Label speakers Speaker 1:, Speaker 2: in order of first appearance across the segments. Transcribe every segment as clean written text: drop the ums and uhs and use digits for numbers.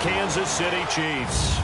Speaker 1: Kansas City Chiefs.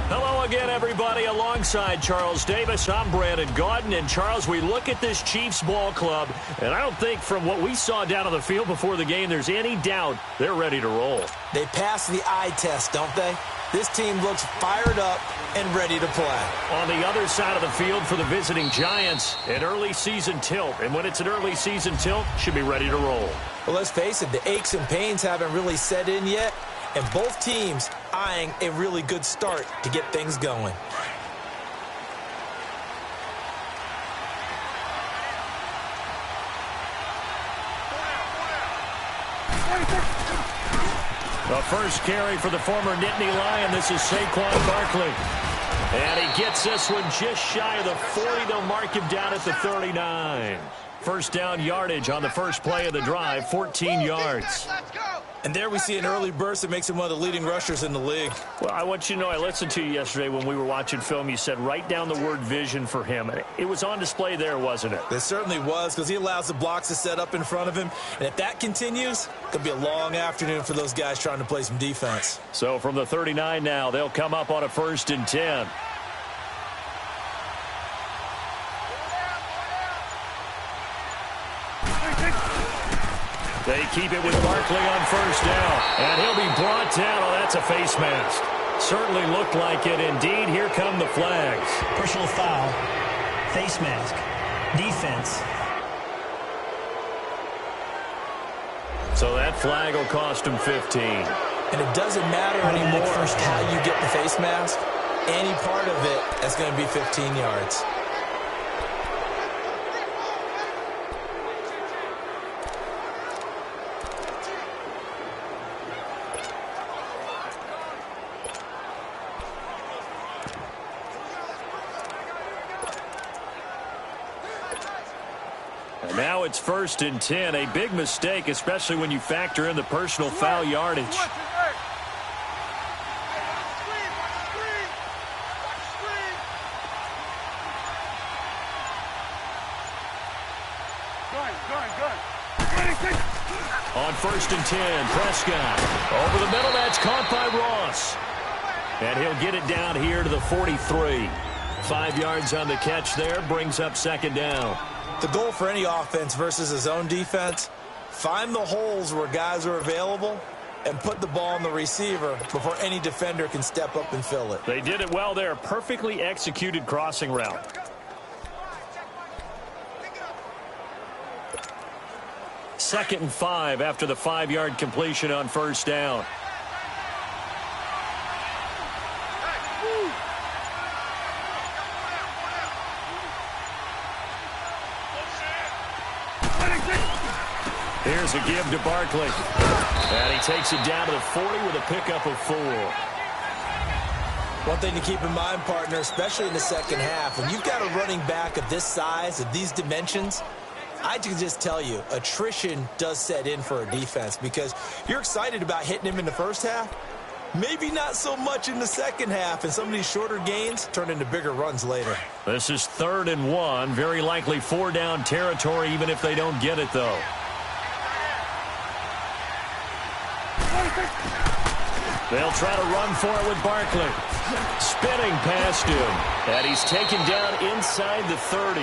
Speaker 1: Hello again, everybody. Alongside Charles Davis, I'm Brandon Gaudin. And, Charles, we look at this Chiefs ball club, and I don't think from what we saw down on the field before the game there's any doubt they're ready to roll.
Speaker 2: They pass the eye test, don't they? This team looks fired up and ready to play.
Speaker 1: On the other side of the field for the visiting Giants, an early season tilt. And when it's an early season tilt, should be ready to roll.
Speaker 2: Well, let's face it, the aches and pains haven't really set in yet. And both teams eyeing a really good start to get things going.
Speaker 1: The first carry for the former Nittany Lion. This is Saquon Barkley. And he gets this one just shy of the 40. They'll mark him down at the 39. First down yardage on the first play of the drive, 14 yards.
Speaker 2: And there we see an early burst that makes him one of the leading rushers in the league.
Speaker 1: Well, I want you to know, I listened to you yesterday when we were watching film. You said write down the word vision for him. It was on display there, wasn't it?
Speaker 2: It certainly was, because he allows the blocks to set up in front of him. And if that continues, it could be a long afternoon for those guys trying to play some defense.
Speaker 1: So from the 39 now, they'll come up on a 1st and 10. They keep it with Barkley on first down. And he'll be brought down. Oh, that's a face mask. Certainly looked like it. Indeed, here come the flags.
Speaker 3: Personal foul, face mask, defense.
Speaker 1: So that flag will cost him 15.
Speaker 2: And it doesn't matter anymore how you get the face mask. Any part of it is going to be 15 yards.
Speaker 1: Now it's 1st and 10. A big mistake, especially when you factor in the personal foul yardage. On 1st and 10, Prescott. Over the middle, that's caught by Ross. And he'll get it down here to the 43. 5 yards on the catch there, brings up 2nd down.
Speaker 2: The goal for any offense versus a zone defense, find the holes where guys are available and put the ball on the receiver before any defender can step up and fill it.
Speaker 1: They did it well there. Perfectly executed crossing route. Second and 5 after the 5-yard completion on first down. Here's a give to Barkley. And he takes it down to the 40 with a pickup of 4.
Speaker 2: One thing to keep in mind, partner, especially in the second half, when you've got a running back of this size, of these dimensions, I can just tell you, attrition does set in for a defense because you're excited about hitting him in the first half. Maybe not so much in the second half, and some of these shorter gains turn into bigger runs later.
Speaker 1: This is 3rd and 1. Very likely 4-down territory, even if they don't get it, though. They'll try to run for it with Barkley. Spinning past him. And he's taken down inside the 30.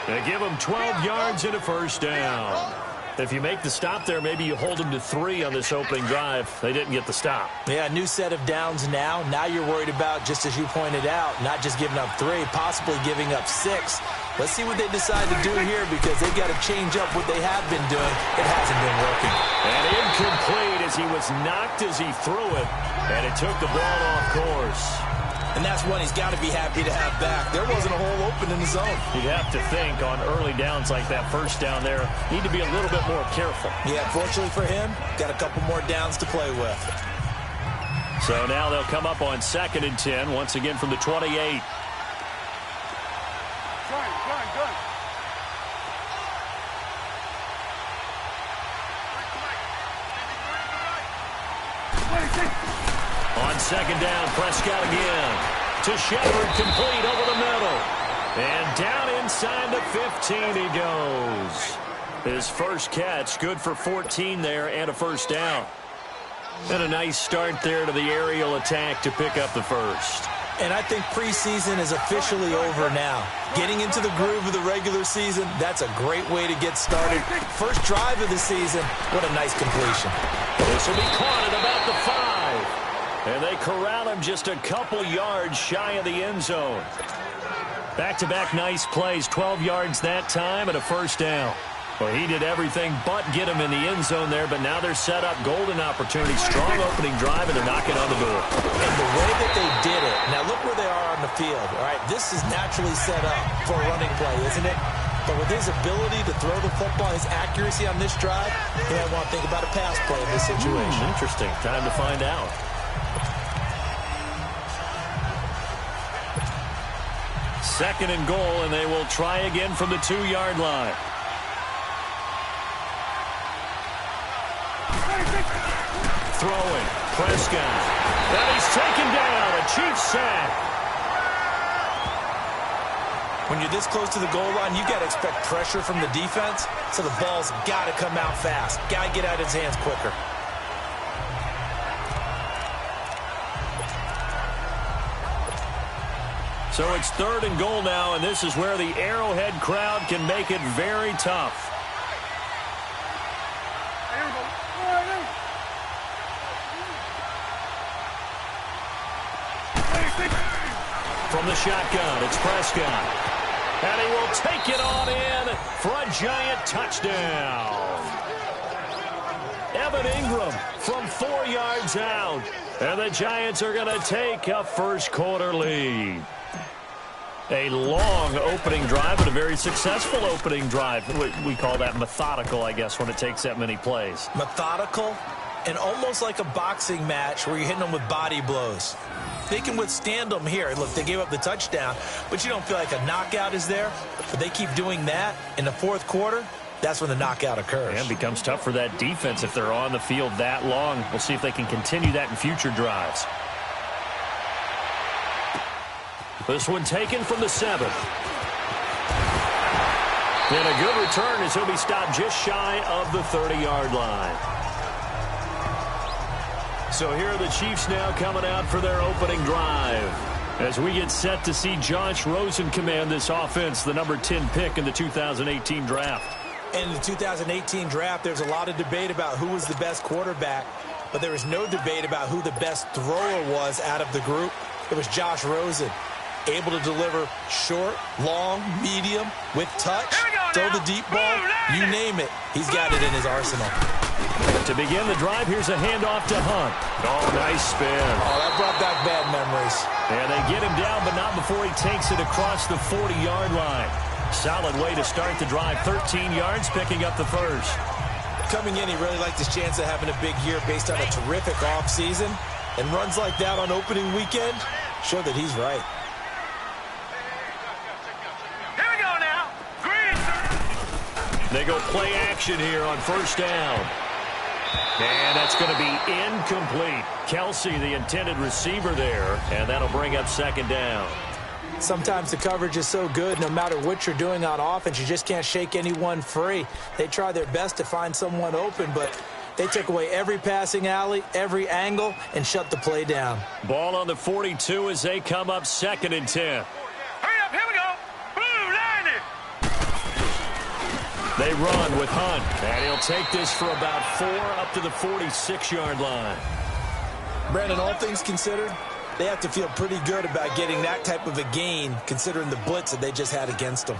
Speaker 1: They give him 12 yards and a first down. If you make the stop there, maybe you hold them to 3 on this opening drive. They didn't get the stop.
Speaker 2: Yeah, new set of downs now. Now you're worried about, just as you pointed out, not just giving up 3, possibly giving up 6. Let's see what they decide to do here because they've got to change up what they have been doing. It hasn't been working.
Speaker 1: And incomplete as he was knocked as he threw it. And it took the ball off course.
Speaker 2: And that's one he's got to be happy to have back. There wasn't a hole open in the zone.
Speaker 1: You'd have to think on early downs like that first down there, need to be a little bit more careful.
Speaker 2: Yeah, fortunately for him, got a couple more downs to play with.
Speaker 1: So now they'll come up on 2nd and 10, once again from the 28. On 2nd down, Prescott again. To Shepard, complete over the middle. And down inside the 15 he goes. His first catch, good for 14 there and a first down. And a nice start there to the aerial attack to pick up the first.
Speaker 2: And I think preseason is officially over now. Getting into the groove of the regular season, that's a great way to get started. First drive of the season, what a nice completion.
Speaker 1: This will be caught at about the 5. And they corral him just a couple yards shy of the end zone. Back-to-back nice plays, 12 yards that time and a first down. Well, he did everything but get him in the end zone there, but now they're set up. Golden opportunity, strong opening drive, and they're knocking on the door.
Speaker 2: And the way that they did it, now look where they are on the field. All right, this is naturally set up for a running play, isn't it? But with his ability to throw the football, his accuracy on this drive, you might want to think about a pass play in this situation.
Speaker 1: Interesting. Time to find out. Second and goal, and they will try again from the 2-yard line. Throwing, Prescott. And he's taken down, a Chiefs sack.
Speaker 2: When you're this close to the goal line, you got to expect pressure from the defense, so the ball's got to come out fast. Got to get out of his hands quicker.
Speaker 1: So it's third and goal now, and this is where the Arrowhead crowd can make it very tough. From the shotgun, it's Prescott. And he will take it on in for a giant touchdown. Evan Ingram from 4 yards out. And the Giants are going to take a first-quarter lead. A long opening drive, but a very successful opening drive. We call that methodical, I guess, when it takes that many plays.
Speaker 2: Methodical and almost like a boxing match where you're hitting them with body blows. They can withstand them here. Look, they gave up the touchdown, but you don't feel like a knockout is there. But they keep doing that in the fourth quarter. That's when the knockout occurs.
Speaker 1: And it becomes tough for that defense if they're on the field that long. We'll see if they can continue that in future drives. This one taken from the 7. And a good return as he'll be stopped just shy of the 30-yard line. So here are the Chiefs now coming out for their opening drive. As we get set to see Josh Rosen command this offense, the number 10 pick in the 2018 draft.
Speaker 2: In the 2018 draft, there's a lot of debate about who was the best quarterback, but there was no debate about who the best thrower was out of the group. It was Josh Rosen, able to deliver short, long, medium, with touch, throw the deep ball, you name it. He's got it in his arsenal.
Speaker 1: To begin the drive, here's a handoff to Hunt. Oh, nice spin.
Speaker 2: Oh, that brought back bad memories.
Speaker 1: And they get him down, but not before he takes it across the 40-yard line. Solid way to start the drive. 13 yards, picking up the first.
Speaker 2: Coming in, he really liked his chance of having a big year based on a terrific offseason. And runs like that on opening weekend show that he's right.
Speaker 4: Here we go now. Green.
Speaker 1: They go play action here on first down. And that's going to be incomplete. Kelsey, the intended receiver there, and that'll bring up second down.
Speaker 2: Sometimes the coverage is so good, no matter what you're doing on offense, you just can't shake anyone free. They try their best to find someone open, but they took away every passing alley, every angle, and shut the play down.
Speaker 1: Ball on the 42 as they come up second and 10.
Speaker 4: Hurry up, here we go. Blue, line it.
Speaker 1: They run with Hunt, and he'll take this for about 4 up to the 46-yard line.
Speaker 2: Brandon, all things considered, they have to feel pretty good about getting that type of a gain, considering the blitz that they just had against them.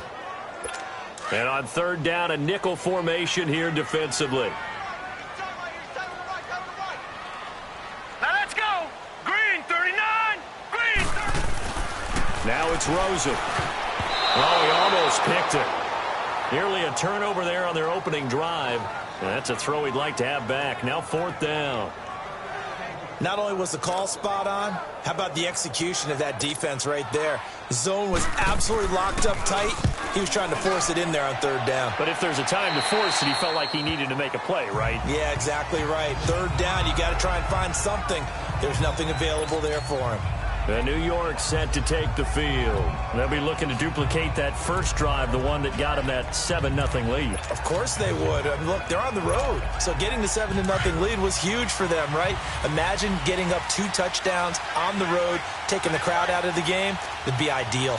Speaker 1: And on third down, a nickel formation here defensively.
Speaker 4: Now let's go. Green 39. Green 30.
Speaker 1: Now it's Rosen. Oh, he almost picked it. Nearly a turnover there on their opening drive. And that's a throw he'd like to have back. Now fourth down.
Speaker 2: Not only was the call spot on, how about the execution of that defense right there? The zone was absolutely locked up tight. He was trying to force it in there on third down.
Speaker 1: But if there's a time to force it, he felt like he needed to make a play, right?
Speaker 2: Yeah, exactly right. Third down, you got to try and find something. There's nothing available there for him.
Speaker 1: And New York set to take the field. They'll be looking to duplicate that first drive, the one that got them that 7-0 lead.
Speaker 2: Of course they would. I mean, look, they're on the road. So getting the 7-0 lead was huge for them, right? Imagine getting up 2 touchdowns on the road, taking the crowd out of the game. It'd be ideal.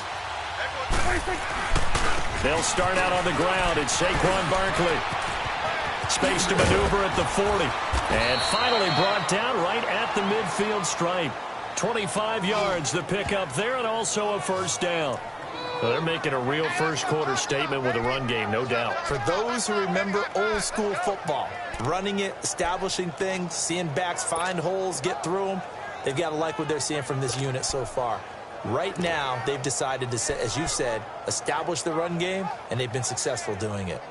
Speaker 1: They'll start out on the ground. It's Saquon Barkley. Space to maneuver at the 40. And finally brought down right at the midfield stripe. 25 yards the pickup there, and also a first down. So they're making a real first-quarter statement with a run game, no doubt.
Speaker 2: For those who remember old-school football, running it, establishing things, seeing backs find holes, get through them, they've got to like what they're seeing from this unit so far. Right now, they've decided to, as you said, establish the run game, and they've been successful doing it.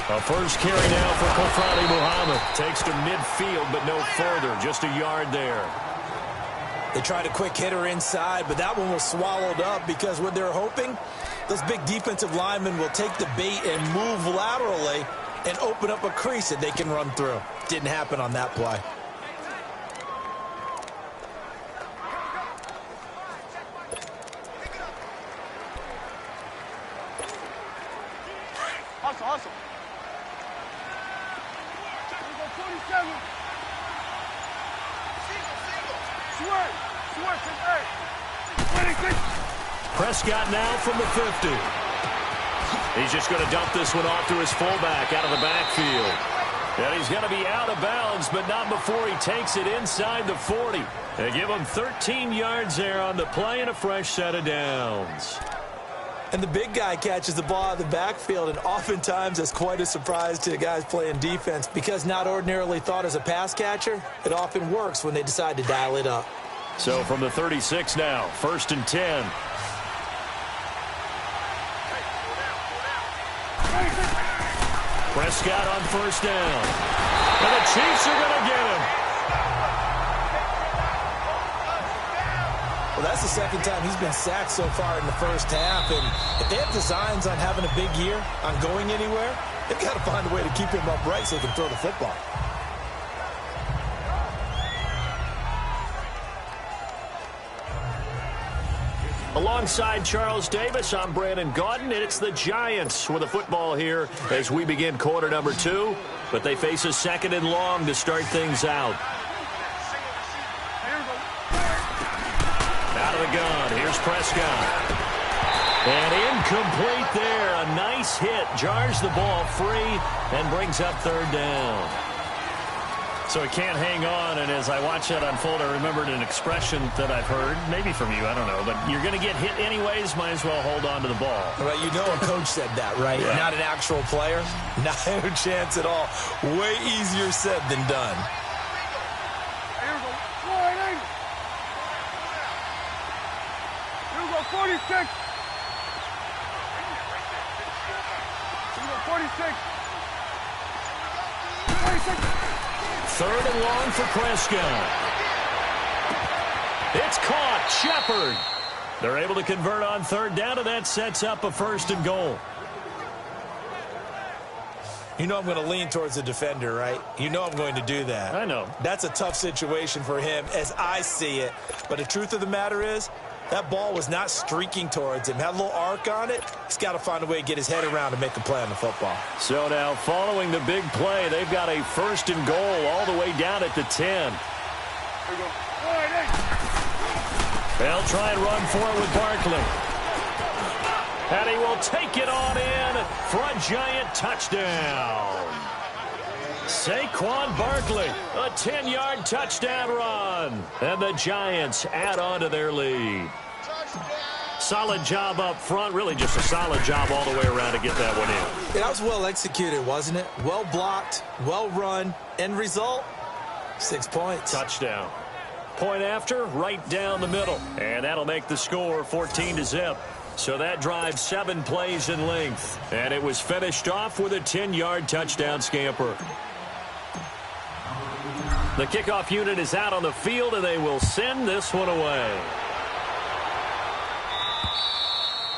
Speaker 1: A first carry now for Popadot Muhammad. Takes to midfield, but no further. Just a yard there.
Speaker 2: They tried a quick hitter inside, but that one was swallowed up because what they're hoping, those big defensive linemen will take the bait and move laterally and open up a crease that they can run through. Didn't happen on that play.
Speaker 4: Hustle. 27.
Speaker 1: Prescott now from the 50. He's just going to dump this one off to his fullback out of the backfield. And he's going to be out of bounds, but not before he takes it inside the 40. They give him 13 yards there on the play and a fresh set of downs.
Speaker 2: And the big guy catches the ball out of the backfield, and oftentimes that's quite a surprise to the guys playing defense because not ordinarily thought as a pass catcher, it often works when they decide to dial it up.
Speaker 1: So from the 36 now, 1st and 10. Prescott on first down. And the Chiefs are going to get him.
Speaker 2: Well, that's the second time he's been sacked so far in the first half. And if they have designs on having a big year, on going anywhere, they've got to find a way to keep him upright so he can throw the football.
Speaker 1: Alongside Charles Davis, I'm Brandon Gaudin, and it's the Giants with the football here as we begin quarter number 2. But they face a 2nd and long to start things out. Out of the gun, here's Prescott. And incomplete there. A nice hit, jars the ball free, and brings up 3rd down. So he can't hang on, and as I watch that unfold, I remembered an expression that I've heard, maybe from you, I don't know, but you're going to get hit anyways, might as well hold on to the ball.
Speaker 2: Right, you know a coach said that, right? Yeah. Not an actual player. Not a chance at all. Way easier said than done.
Speaker 4: Here we go. 46. Here we go, 46. 46.
Speaker 1: 3rd and long for Prescott. It's caught. Shepard. They're able to convert on 3rd down, and that sets up a 1st and goal.
Speaker 2: You know I'm going to lean towards the defender, right? You know I'm going to do that.
Speaker 1: I know.
Speaker 2: That's a tough situation for him as I see it. But the truth of the matter is, that ball was not streaking towards him. Had a little arc on it. He's got to find a way to get his head around and make a play on the football.
Speaker 1: So now following the big play, they've got a 1st and goal all the way down at the 10.
Speaker 4: Here we go.
Speaker 1: They'll try and run for it with Barkley. And he will take it on in for a giant touchdown. Saquon Barkley, a 10-yard touchdown run. And the Giants add on to their lead. Solid job up front, really just a solid job all the way around to get that one in.
Speaker 2: That was well executed, wasn't it? Well blocked, well run. End result, 6 points.
Speaker 1: Touchdown. Point after, right down the middle. And that'll make the score 14-0. So that drive 7 plays in length. And it was finished off with a 10-yard touchdown scamper. The kickoff unit is out on the field, and they will send this one away.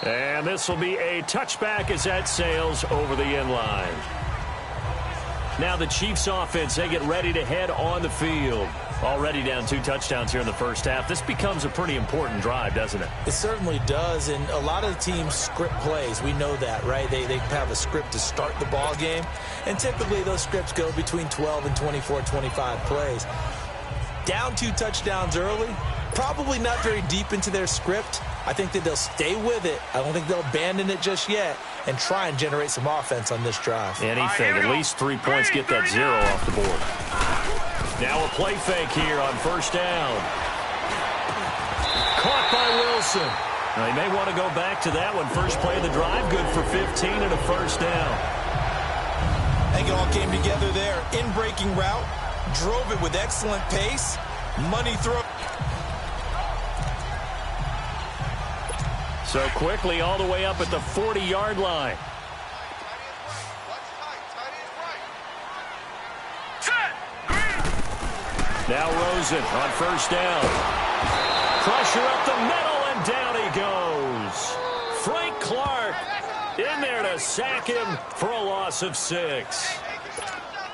Speaker 1: And this will be a touchback as that sails over the end line. Now the Chiefs offense, they get ready to head on the field. Already down 2 touchdowns here in the first half. This becomes a pretty important drive, doesn't it?
Speaker 2: It certainly does, and a lot of the teams script plays. We know that, right? They have a script to start the ball game, and typically those scripts go between 12 and 24, 25 plays. Down 2 touchdowns early, probably not very deep into their script. I think that they'll stay with it. I don't think they'll abandon it just yet and try and generate some offense on this drive.
Speaker 1: Anything, at least 3 points, get that 0 off the board. Now a play fake here on first down. Caught by Wilson. Now he may want to go back to that one. First play of the drive, good for 15 and a first down.
Speaker 2: I think it all came together there. In-breaking route, drove it with excellent pace, money throw.
Speaker 1: So quickly all the way up at the 40-yard line. Now Rosen on first down. Pressure up the middle, and down he goes. Frank Clark in there to sack him for a loss of 6.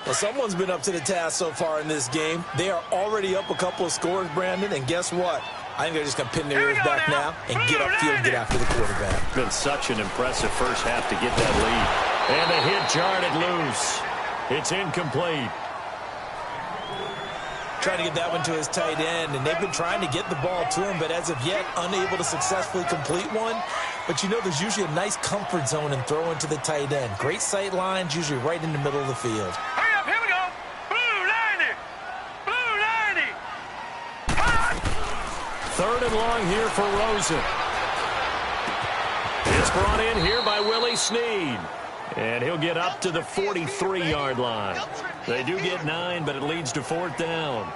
Speaker 2: Well, someone's been up to the task so far in this game. They are already up a couple of scores, Brandon, and guess what? I think they're just going to pin their ears back now and get upfield and get after the quarterback.
Speaker 1: Been such an impressive first half to get that lead. And the hit jarred it loose. It's incomplete.
Speaker 2: Trying to get that one to his tight end, and they've been trying to get the ball to him, but as of yet, unable to successfully complete one. But you know, there's usually a nice comfort zone in throwing to the tight end. Great sight lines, usually right in the middle of the field.
Speaker 4: Hurry up, here we go. Blue 90. Blue 90.
Speaker 1: 3rd and long here for Rosen. It's brought in here by Willie Snead. And he'll get up to the 43-yard line. They do get 9, but it leads to 4th down.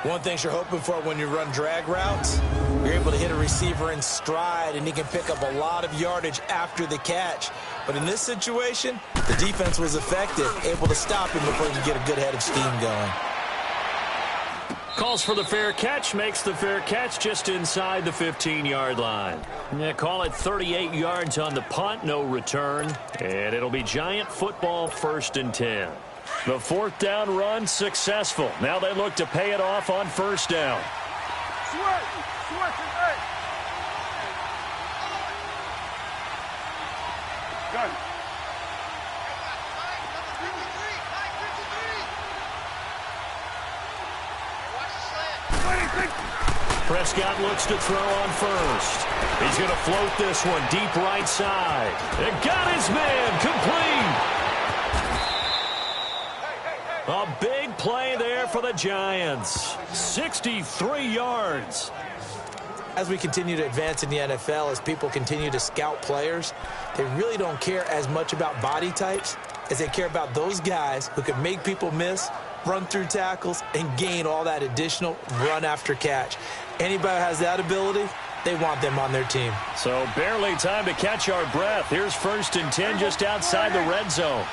Speaker 2: One thing you're hoping for when you run drag routes, you're able to hit a receiver in stride, and he can pick up a lot of yardage after the catch. But in this situation, the defense was effective, able to stop him before he could get a good head of steam going.
Speaker 1: Calls for the fair catch, makes the fair catch just inside the 15-yard line. Yeah, call it 38 yards on the punt, no return. And it'll be Giant football 1st and 10. The 4th down run successful. Now they look to pay it off on first down.
Speaker 4: Switch is eight. Gun.
Speaker 1: Prescott looks to throw on first. He's going to float this one deep right side. It got his man complete. A big play there for the Giants. 63 yards.
Speaker 2: As we continue to advance in the NFL, as people continue to scout players, they really don't care as much about body types as they care about those guys who can make people miss, run through tackles, and gain all that additional run after catch. Anybody who has that ability, they want them on their team.
Speaker 1: So barely time to catch our breath. Here's 1st and 10 just outside the red zone.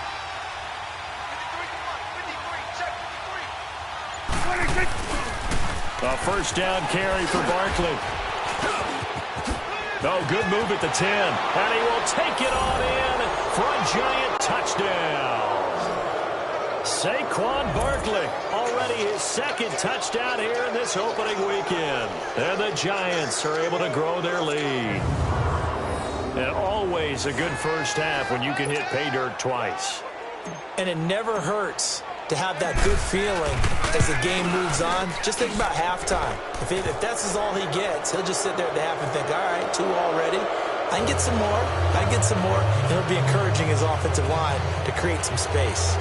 Speaker 1: A first down carry for Barkley. Oh, good move at the 10. And he will take it on in for a Giant touchdown. Saquon Barkley, already his 2nd touchdown here in this opening weekend. And the Giants are able to grow their lead. And always a good first half when you can hit pay dirt twice.
Speaker 2: And it never hurts to have that good feeling as the game moves on. Just think about halftime. If that's all he gets, he'll just sit there at the half and think, all right, 2 already. I can get some more. I can get some more. And he'll be encouraging his offensive line to create some space.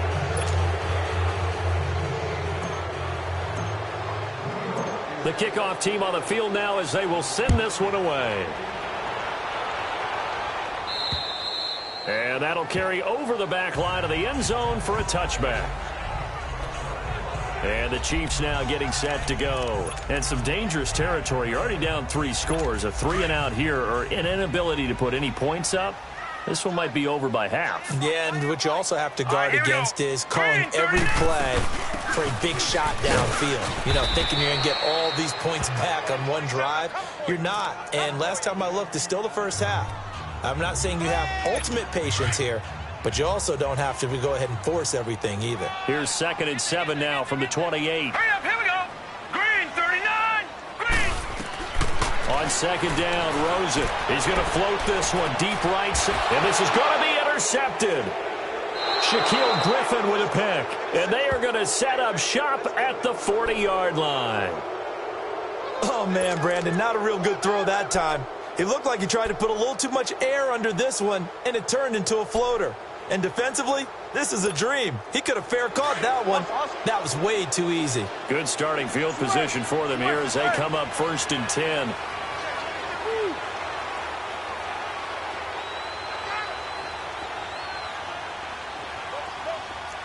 Speaker 1: The kickoff team on the field now as they will send this one away. And that'll carry over the back line of the end zone for a touchback. And the Chiefs now getting set to go. And some dangerous territory. You're already down 3 scores. A 3-and-out here, or an inability to put any points up. This one might be over by half.
Speaker 2: Yeah, and what you also have to guard against is calling every play for a big shot downfield. You know, thinking you're going to get all these points back on one drive. You're not. And last time I looked, it's still the first half. I'm not saying you have ultimate patience here, but you also don't have to go ahead and force everything either.
Speaker 1: Here's 2nd and 7 now from the 28.
Speaker 4: Hurry up, here we go. Green, 39. Green.
Speaker 1: On 2nd down, Rosen. He's going to float this one deep right. And this is going to be intercepted. Shaquille Griffin with a pick. And they are going to set up shop at the 40-yard line.
Speaker 2: Oh, man, Brandon, not a real good throw that time. It looked like he tried to put a little too much air under this one, and it turned into a floater. And defensively, this is a dream. He could have fair caught that one. That was way too easy.
Speaker 1: Good starting field position for them here as they come up 1st and 10.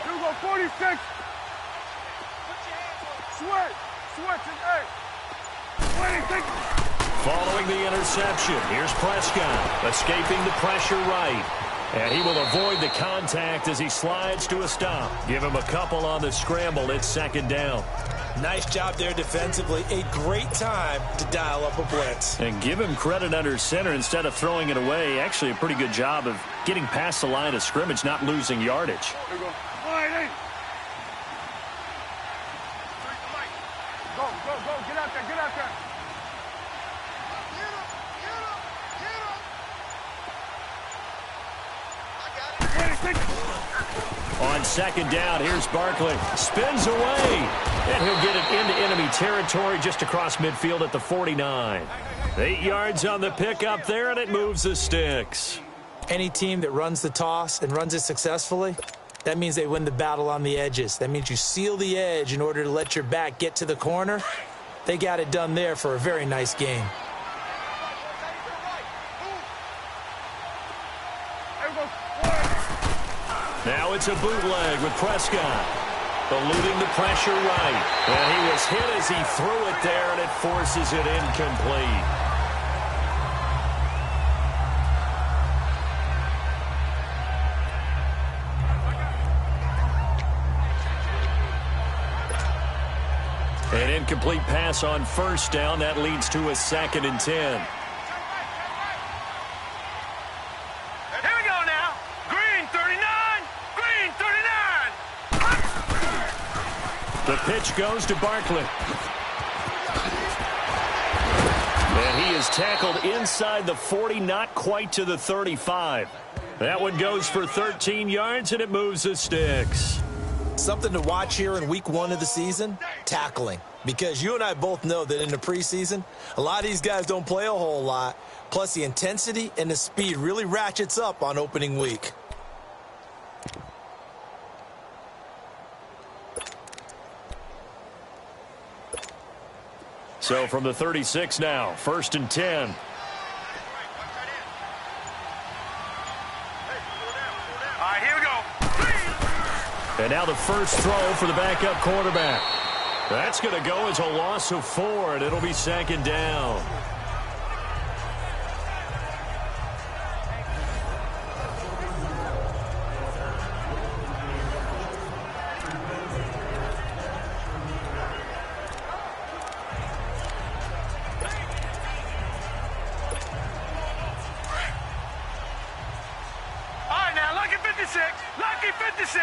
Speaker 4: Here we go, 46. Switch, hey. 26.
Speaker 1: Following the interception, here's Prescott, escaping the pressure right. And he will avoid the contact as he slides to a stop. Give him a couple on the scramble. It's 2nd down.
Speaker 2: Nice job there defensively. A great time to dial up a blitz.
Speaker 1: And give him credit under center instead of throwing it away. Actually, a pretty good job of getting past the line of scrimmage, not losing yardage.
Speaker 4: Here we go. Wide 8. Go, get out there.
Speaker 1: On 2nd down, here's Barkley. Spins away. And he'll get it into enemy territory just across midfield at the 49. 8 yards on the pickup there, and it moves the sticks.
Speaker 2: Any team that runs the toss and runs it successfully, that means they win the battle on the edges. That means you seal the edge in order to let your back get to the corner. They got it done there for a very nice game.
Speaker 1: Now it's a bootleg with Prescott. Eluding the pressure right. And he was hit as he threw it there, and it forces it incomplete. An incomplete pass on 1st down. That leads to a 2nd and 10. The pitch goes to Barkley. And he is tackled inside the 40, not quite to the 35. That one goes for 13 yards, and it moves the sticks.
Speaker 2: Something to watch here in week 1 of the season, tackling. Because you and I both know that in the preseason, a lot of these guys don't play a whole lot. Plus, the intensity and the speed really ratchets up on opening week.
Speaker 1: So from the 36 now, 1st and 10.
Speaker 4: All right, here we go.
Speaker 1: And now the first throw for the backup quarterback. That's going to go as a loss of 4, and it'll be 2nd down.
Speaker 4: Lucky 56.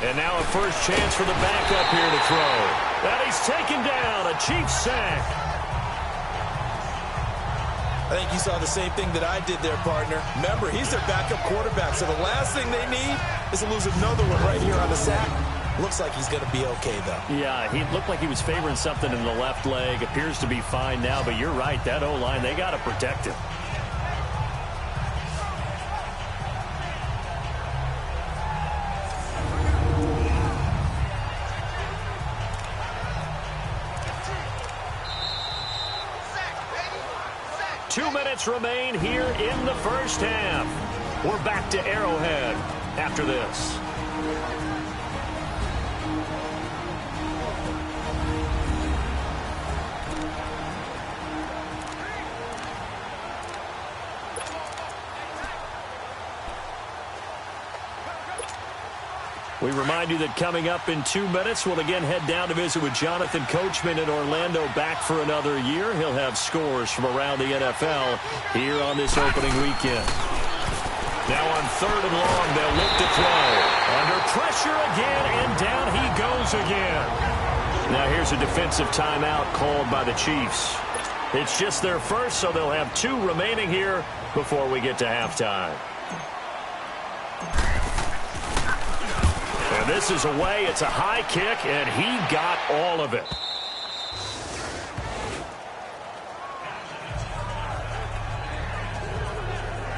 Speaker 1: And now a first chance for the backup here to throw. And he's taken down. A Chiefs sack.
Speaker 2: I think you saw the same thing that I did there, partner. Remember, he's their backup quarterback, so the last thing they need is to lose another one right here on the sack. Looks like he's going to be okay, though.
Speaker 1: Yeah, he looked like he was favoring something in the left leg. Appears to be fine now, but you're right. That O-line, they got to protect him. Remain here in the first half. We're back to Arrowhead after this. We remind you that coming up in 2 minutes, we'll again head down to visit with Jonathan Coachman in Orlando, back for another year. He'll have scores from around the NFL here on this opening weekend. Now on 3rd and long, they'll look to throw. Under pressure again, and down he goes again. Now here's a defensive timeout called by the Chiefs. It's just their first, so they'll have 2 remaining here before we get to halftime. And this is away. It's a high kick, and he got all of it.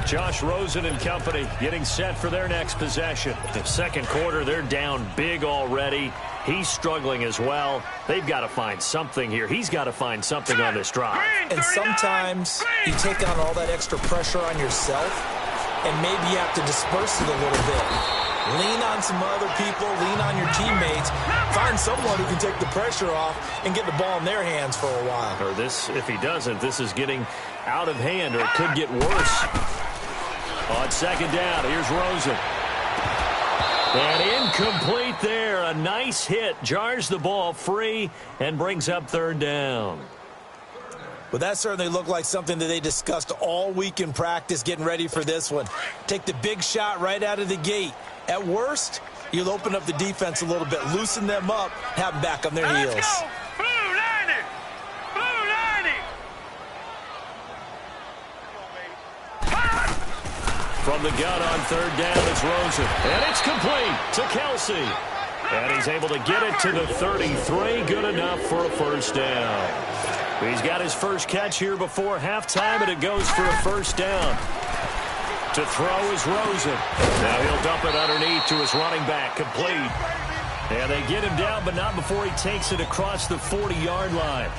Speaker 1: Josh Rosen and company getting set for their next possession. The second quarter, they're down big already. He's struggling as well. They've got to find something here. He's got to find something on this drive.
Speaker 2: And sometimes you take on all that extra pressure on yourself, and maybe you have to disperse it a little bit. Lean on some other people, lean on your teammates, find someone who can take the pressure off and get the ball in their hands for a while.
Speaker 1: Or this, if he doesn't, this is getting out of hand, or it could get worse. On second down, here's Rosen. And incomplete there. A nice hit. Jars the ball free and brings up 3rd down.
Speaker 2: Well, that certainly looked like something that they discussed all week in practice getting ready for this one. Take the big shot right out of the gate. At worst, you'll open up the defense a little bit, loosen them up, have them back on their heels.
Speaker 4: Let's go. Blue 90. Blue 90.
Speaker 1: From the gun on 3rd down, it's Rosen. And it's complete to Kelsey. And he's able to get it to the 33. Good enough for a 1st down. He's got his first catch here before halftime, and it goes for a 1st down. To throw is Rosen. Now he'll dump it underneath to his running back. Complete. And they get him down, but not before he takes it across the 40-yard line.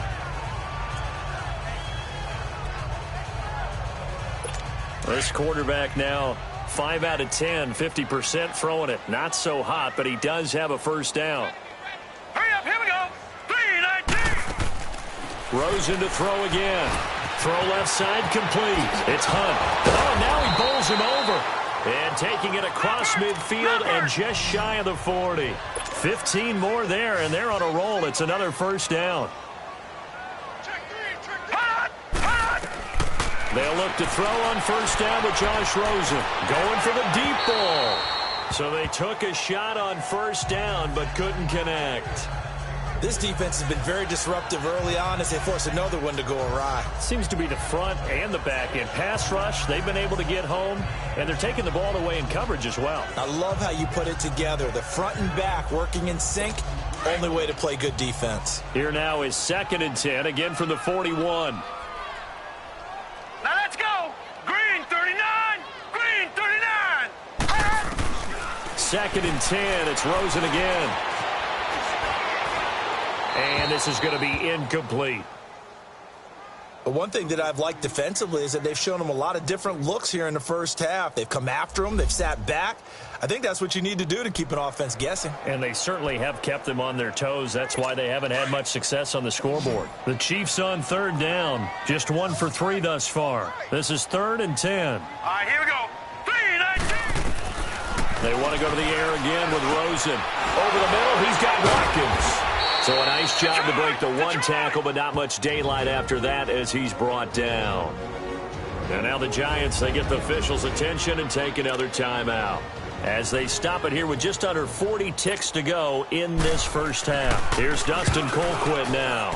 Speaker 1: This quarterback now 5 out of 10, 50% throwing it. Not so hot, but he does have a 1st down.
Speaker 4: Hurry up, here we go. 3-19.
Speaker 1: Rosen to throw again. Throw left side, complete. It's Hunt. Oh, now he bowls him over. And taking it across midfield and just shy of the 40. 15 more there, and they're on a roll. It's another 1st down. They'll look to throw on 1st down with Josh Rosen. Going for the deep ball. So they took a shot on 1st down, but couldn't connect.
Speaker 2: This defense has been very disruptive early on as they force another one to go awry.
Speaker 1: Seems to be the front and the back end. Pass rush, they've been able to get home, and they're taking the ball away in coverage as well.
Speaker 2: I love how you put it together. The front and back working in sync, only way to play good defense.
Speaker 1: Here now is 2nd and 10, again from the 41.
Speaker 4: Now let's go. Green 39. Green 39.
Speaker 1: 2nd and 10, it's Rosen again. And this is going to be incomplete.
Speaker 2: But one thing that I've liked defensively is that they've shown them a lot of different looks here in the first half. They've come after them. They've sat back. I think that's what you need to do to keep an offense guessing.
Speaker 1: And they certainly have kept them on their toes. That's why they haven't had much success on the scoreboard. The Chiefs on 3rd down. Just 1 for 3 thus far. This is 3rd and 10.
Speaker 4: All right, here we go. 3-19.
Speaker 1: They want to go to the air again with Rosen. Over the middle, he's got Watkins. So a nice job to break the 1 tackle, but not much daylight after that as he's brought down. And now the Giants, they get the officials' attention and take another timeout as they stop it here with just under 40 ticks to go in this first half. Here's Dustin Colquitt now.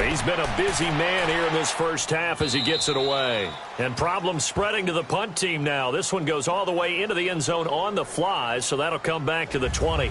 Speaker 1: He's been a busy man here in this first half as he gets it away. And problems spreading to the punt team now. This one goes all the way into the end zone on the fly, so that'll come back to the 20.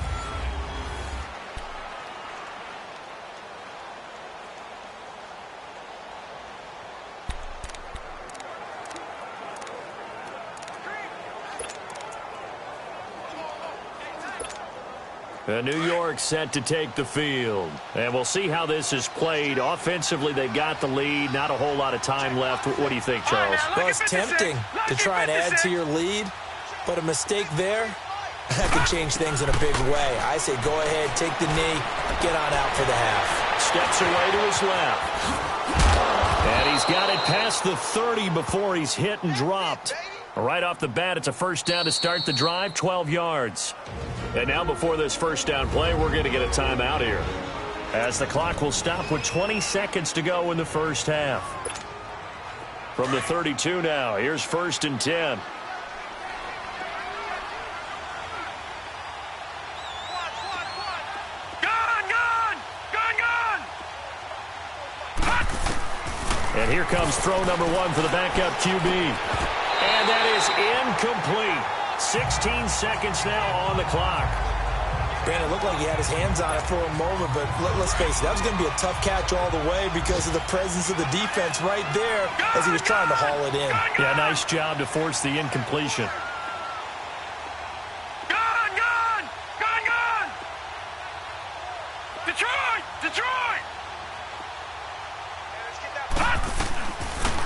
Speaker 1: New York set to take the field. And we'll see how this is played. Offensively, they've got the lead. Not a whole lot of time left. What do you think, Charles?
Speaker 2: Well, it's tempting to try and add to your lead, but a mistake there, that could change things in a big way. I say go ahead, take the knee, get on out for the half.
Speaker 1: Steps away to his left. And he's got it past the 30 before he's hit and dropped. Right off the bat, it's a first down to start the drive, 12 yards. And now before this first down play, we're going to get a timeout here, as the clock will stop with 20 seconds to go in the first half. From the 32 now, here's 1st and 10. And here comes throw number 1 for the backup QB. And that is incomplete. 16 seconds now on the clock.
Speaker 2: Brandon, it looked like he had his hands on it for a moment, but let's face it, that was going to be a tough catch all the way because of the presence of the defense right there as he was trying to haul it in.
Speaker 1: Yeah, nice job to force the incompletion.
Speaker 4: Detroit!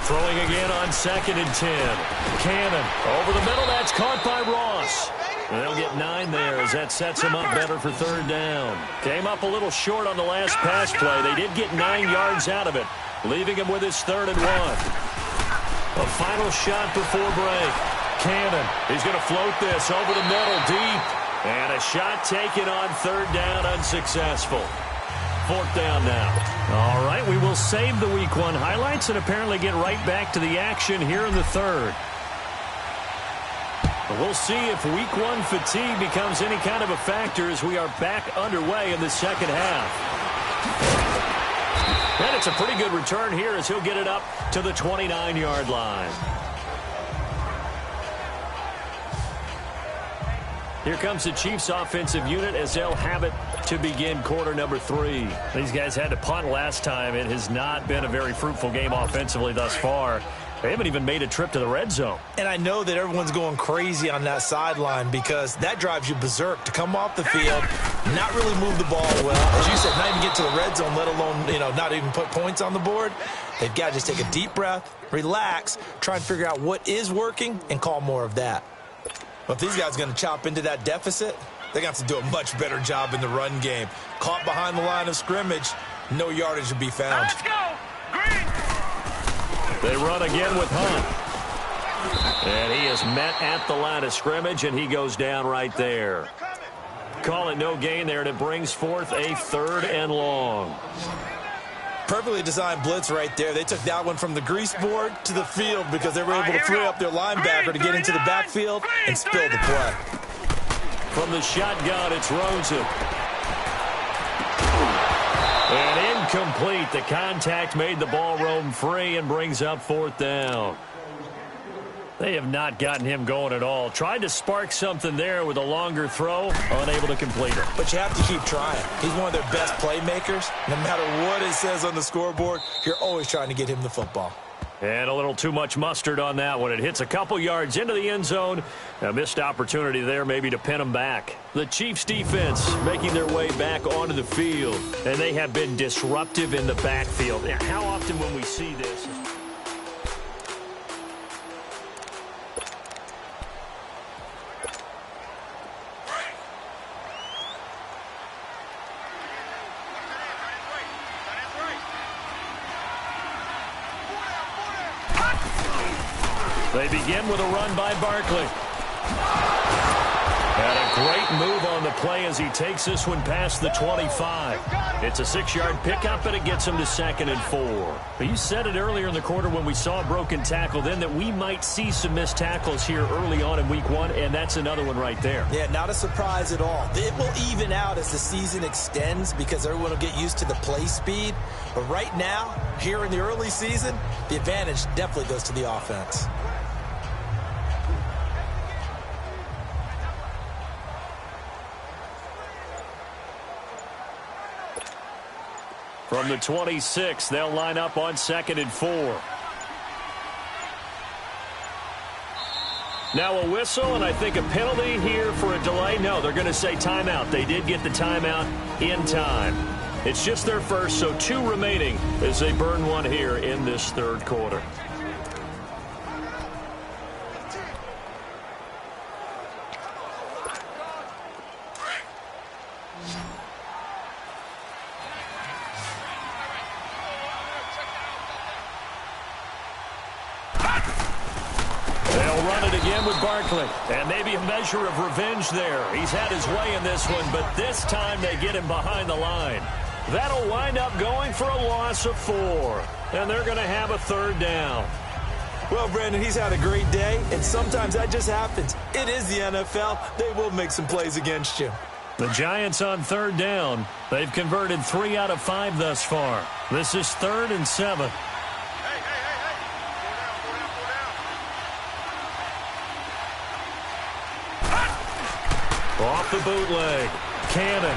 Speaker 1: Throwing again on 2nd and 10. Cannon over the middle. That's caught by Ross. They'll get 9 there as that sets him up better for 3rd down. Came up a little short on the last pass play. They did get 9 yards out of it, leaving him with his 3rd and 1. A final shot before break. Cannon, he's going to float this over the middle deep. And a shot taken on 3rd down, unsuccessful. 4th down now. All right, we will save the Week 1 highlights and apparently get right back to the action here in the 3rd. We'll see if Week 1 fatigue becomes any kind of a factor as we are back underway in the 2nd half. And it's a pretty good return here as he'll get it up to the 29-yard line. Here comes the Chiefs offensive unit as they'll have it to begin quarter number 3. These guys had to punt last time. It has not been a very fruitful game offensively thus far. They haven't even made a trip to the red zone.
Speaker 2: And I know that everyone's going crazy on that sideline because that drives you berserk to come off the field, not really move the ball well. As you said, not even get to the red zone, let alone, not even put points on the board. They've got to just take a deep breath, relax, try and figure out what is working, and call more of that. But if these guys are going to chop into that deficit, they're going to have to do a much better job in the run game. Caught behind the line of scrimmage, no yardage to be found.
Speaker 4: Let's go! Green!
Speaker 1: They run again with Hunt. And he is met at the line of scrimmage, and he goes down right there. Call it no gain there, and it brings forth a 3rd and long.
Speaker 2: Perfectly designed blitz right there. They took that one from the grease board to the field because they were able to free up their linebacker to get into the backfield and spill the play.
Speaker 1: From the shotgun, it's Rosen. And incomplete. The contact made the ball roam free and brings up 4th down. They have not gotten him going at all. Tried to spark something there with a longer throw, unable to complete it.
Speaker 2: But you have to keep trying. He's one of their best playmakers. No matter what it says on the scoreboard, you're always trying to get him the football.
Speaker 1: And a little too much mustard on that one. It hits a couple yards into the end zone. A missed opportunity there maybe to pin him back. The Chiefs defense making their way back onto the field. And they have been disruptive in the backfield. How often when we see this? They begin with a run by Barkley. And a great move on the play as he takes this one past the 25. It's a 6-yard pickup, and it gets him to 2nd and 4. But you said it earlier in the quarter when we saw a broken tackle then that we might see some missed tackles here early on in Week 1, and that's another one right there.
Speaker 2: Yeah, not a surprise at all. It will even out as the season extends because everyone will get used to the play speed. But right now, here in the early season, the advantage definitely goes to the offense.
Speaker 1: From the 26, they'll line up on 2nd and 4. Now a whistle, and I think a penalty here for a delay. No, they're going to say timeout. They did get the timeout in time. It's just their first, so 2 remaining as they burn one here in this 3rd quarter. again with Barkley. And maybe a measure of revenge there. He's had his way in this one, but this time they get him behind the line. That'll wind up going for a loss of 4. And they're going to have a third down.
Speaker 2: Well, Brandon, he's had a great day, and sometimes that just happens. It is the NFL. They will make some plays against you.
Speaker 1: The Giants on third down. They've converted 3 out of 5 thus far. This is 3rd and 7. Off the bootleg. Cannon.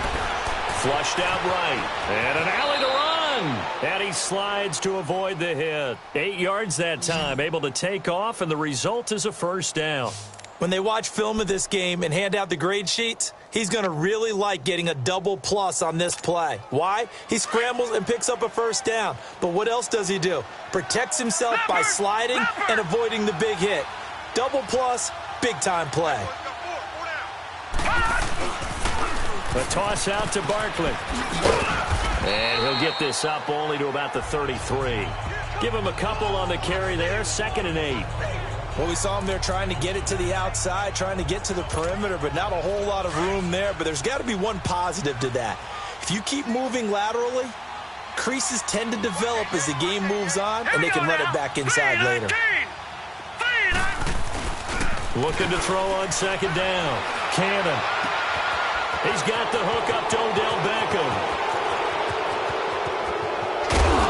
Speaker 1: Flushed out right. And an alley to run. And he slides to avoid the hit. 8 yards that time. Able to take off, and the result is a first down.
Speaker 2: When they watch film of this game and hand out the grade sheets, he's going to really like getting a double plus on this play. Why? He scrambles and picks up a first down. But what else does he do? Protects himself by sliding and avoiding the big hit. Double plus, big-time play.
Speaker 1: A toss out to Barkley. And he'll get this up only to about the 33. Give him a couple on the carry there. 2nd and 8.
Speaker 2: Well, we saw him there trying to get it to the outside, trying to get to the perimeter, but not a whole lot of room there. But there's got to be one positive to that. If you keep moving laterally, creases tend to develop as the game moves on, and they can run it back inside later.
Speaker 1: Looking to throw on 2nd down. Cannon. He's got the hook up to Odell Beckham.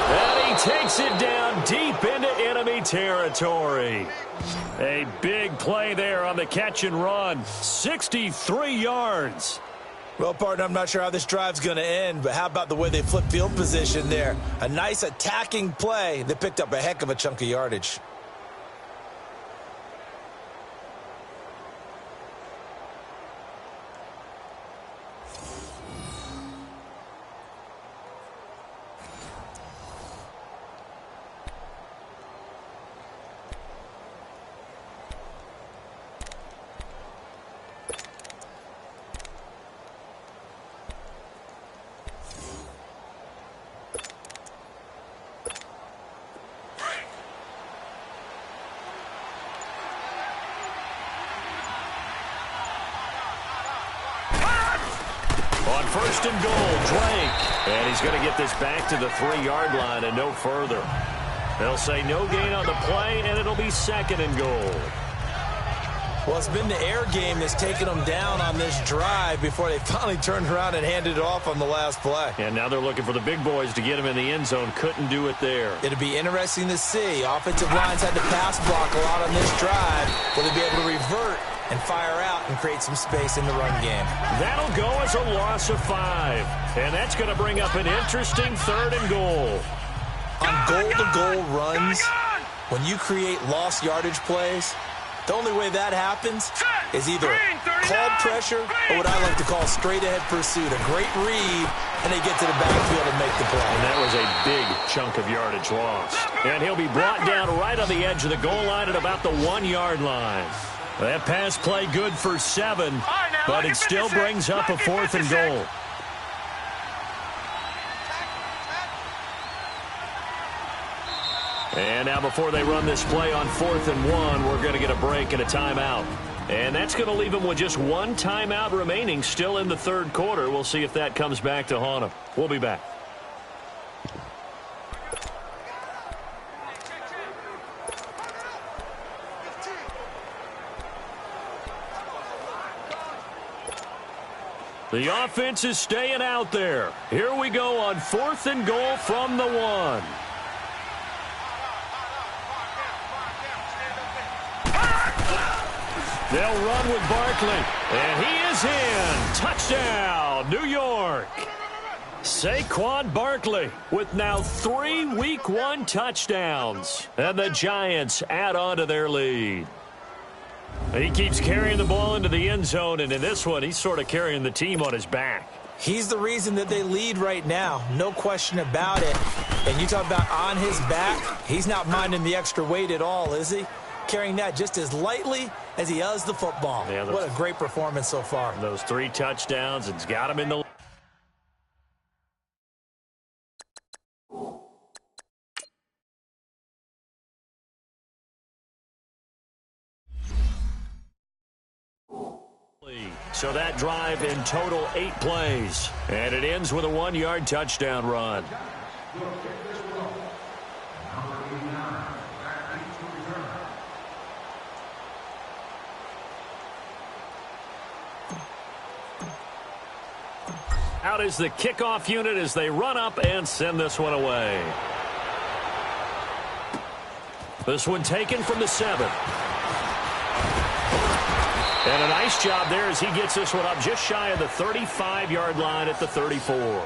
Speaker 1: And he takes it down deep into enemy territory. A big play there on the catch and run. 63 yards.
Speaker 2: Well, partner, I'm not sure how this drive's going to end, but how about the way they flip field position there? A nice attacking play that picked up a heck of a chunk of yardage.
Speaker 1: On 1st and goal, Drake. And he's going to get this back to the 3-yard line and no further. They'll say no gain on the play, and it'll be 2nd and goal.
Speaker 2: Well, it's been the air game that's taken them down on this drive before they finally turned around and handed it off on the last play.
Speaker 1: And now they're looking for the big boys to get him in the end zone. Couldn't do it there.
Speaker 2: It'll be interesting to see. Offensive lines had to pass block a lot on this drive. Will they be able to revert and fire out and create some space in the run game?
Speaker 1: That'll go as a loss of 5. And that's going to bring up an interesting 3rd and goal.
Speaker 2: On goal-to-goal runs, when you create lost yardage plays, the only way that happens is either called pressure or what I like to call straight-ahead pursuit. A great read, and they get to the backfield and make the play.
Speaker 1: And that was a big chunk of yardage lost. And he'll be brought down right on the edge of the goal line at about the 1-yard line. That pass play good for 7, but it still brings up a 4th and goal. And now before they run this play on 4th and 1, we're going to get a break and a timeout. And that's going to leave them with just 1 timeout remaining still in the 3rd quarter. We'll see if that comes back to haunt them. We'll be back. The offense is staying out there. Here we go on 4th and goal from the 1. They'll run with Barkley, and he is in. Touchdown, New York. Saquon Barkley with now 3 Week 1 touchdowns. And the Giants add on to their lead. He keeps carrying the ball into the end zone, and in this one, he's sort of carrying the team on his back.
Speaker 2: He's the reason that they lead right now, no question about it. And you talk about on his back, he's not minding the extra weight at all, is he? Carrying that just as lightly as he does the football. Yeah, what a great performance so far.
Speaker 1: Those 3 touchdowns, it's got him in the... So that drive in total 8 plays. And it ends with a 1-yard touchdown run. Out is the kickoff unit as they run up and send this one away. This one taken from the 7. And a nice job there as he gets this one up just shy of the 35-yard line at the 34.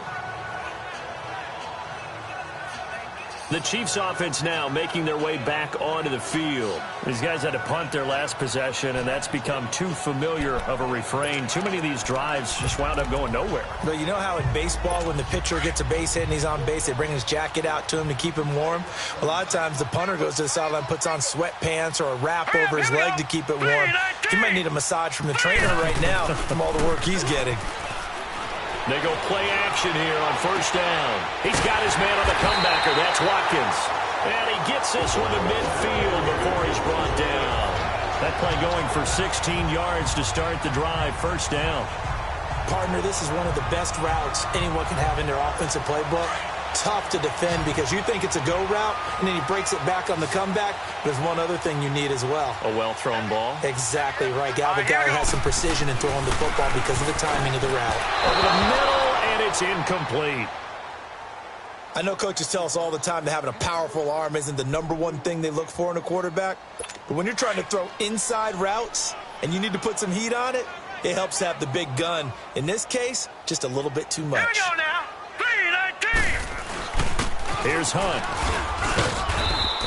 Speaker 1: The Chiefs offense now making their way back onto the field. These guys had to punt their last possession, and that's become too familiar of a refrain. Too many of these drives just wound up going nowhere.
Speaker 2: But you know how in baseball, when the pitcher gets a base hit and he's on base, they bring his jacket out to him to keep him warm? A lot of times the punter goes to the sideline, puts on sweatpants or a wrap over his leg to keep it warm. He might need a massage from the trainer right now from all the work he's getting.
Speaker 1: They go play action here on first down. He's got his man on the comebacker. That's Watkins. And he gets this one to midfield before he's brought down. That play going for 16 yards to start the drive. First down.
Speaker 2: Partner, this is one of the best routes anyone can have in their offensive playbook. Tough to defend because you think it's a go route, and then he breaks it back on the comeback. There's one other thing you need as well.
Speaker 1: A well-thrown ball.
Speaker 2: Exactly right. The guy has some precision in throwing the football because of the timing of the route.
Speaker 1: Over the middle, and it's incomplete.
Speaker 2: I know coaches tell us all the time that having a powerful arm isn't the #1 thing they look for in a quarterback. But when you're trying to throw inside routes and you need to put some heat on it, it helps have the big gun. In this case, just a little bit too much.
Speaker 4: Here we go now. 3-19.
Speaker 1: Here's Hunt.